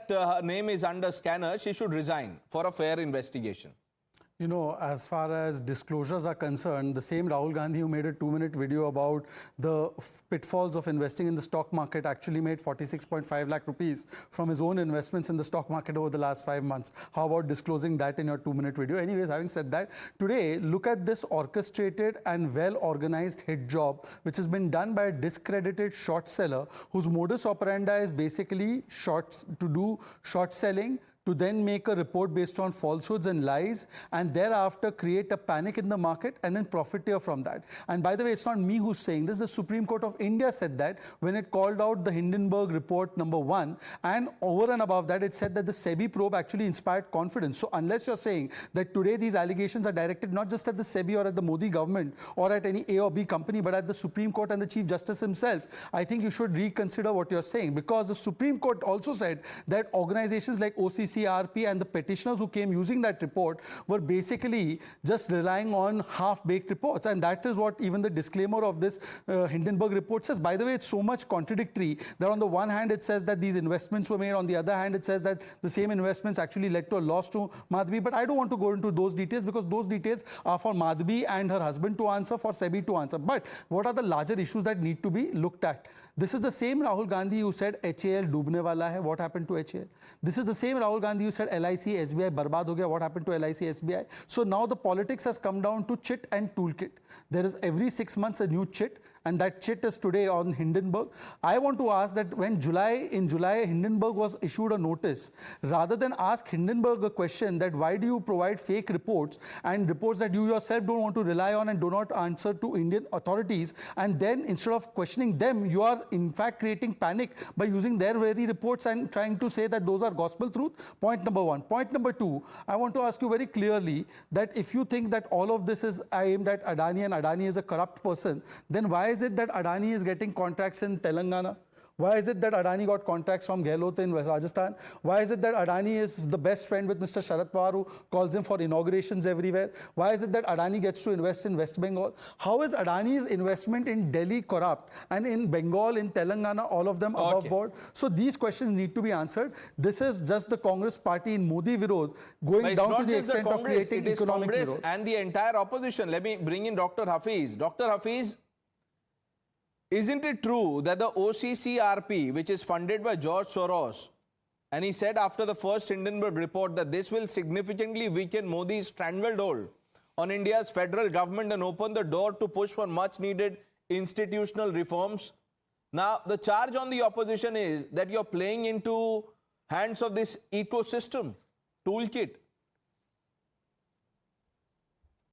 that her name is under scanner, she should resign for a fair investigation. You know, as far as disclosures are concerned, the same Rahul Gandhi who made a 2-minute video about the pitfalls of investing in the stock market actually made 46.5 lakh rupees from his own investments in the stock market over the last 5 months. How about disclosing that in your 2-minute video? Anyways, having said that, today, look at this orchestrated and well-organized hit job, which has been done by a discredited short seller whose modus operandi is basically to do short selling, to then make a report based on falsehoods and lies, and thereafter create a panic in the market and then profiteer from that. And by the way, it's not me who's saying this. The Supreme Court of India said that when it called out the Hindenburg report #1, and over and above that, it said that the SEBI probe actually inspired confidence. So unless you're saying that today these allegations are directed not just at the SEBI or at the Modi government or at any A or B company, but at the Supreme Court and the Chief Justice himself, I think you should reconsider what you're saying, because the Supreme Court also said that organizations like OCC, RP and the petitioners who came using that report were basically just relying on half-baked reports. And that is what even the disclaimer of this Hindenburg report says. By the way, it's so much contradictory that on the one hand it says that these investments were made, on the other hand it says that the same investments actually led to a loss to Madhavi. But I don't want to go into those details, because those details are for Madhavi and her husband to answer, for SEBI to answer. But what are the larger issues that need to be looked at? This is the same Rahul Gandhi who said HAL doobne wala hai. What happened to HAL? This is the same Rahul Gandhi who said LIC, SBI barbad ho gaya. What happened to LIC, SBI? So now the politics has come down to chit and toolkit. There is every 6 months a new chit, and that chit is today on Hindenburg. I want to ask that when in July Hindenburg was issued a notice, rather than ask Hindenburg a question that why do you provide fake reports and reports that you yourself don't want to rely on and do not answer to Indian authorities, and then instead of questioning them, you are in fact creating panic by using their very reports and trying to say that those are gospel truth. Point number one. Point number two, I want to ask you very clearly that if you think that all of this is aimed at Adani and Adani is a corrupt person, then why is it that Adani is getting contracts in Telangana? Why is it that Adani got contracts from Gehlot in Rajasthan? Why is it that Adani is the best friend with Mr. Sharad Pawar, who calls him for inaugurations everywhere? Why is it that Adani gets to invest in West Bengal? How is Adani's investment in Delhi corrupt, and in Bengal, in Telangana, all of them above board? So these questions need to be answered. This is just the Congress party in Modi Virod going down to the extent of creating economic Virod. And the entire opposition. Let me bring in Dr. Hafiz. Dr. Hafiz, isn't it true that the OCCRP, which is funded by George Soros, and he said after the first Hindenburg report that this will significantly weaken Modi's stranglehold on India's federal government and open the door to push for much needed institutional reforms? Now, the charge on the opposition is that you're playing into hands of this ecosystem toolkit.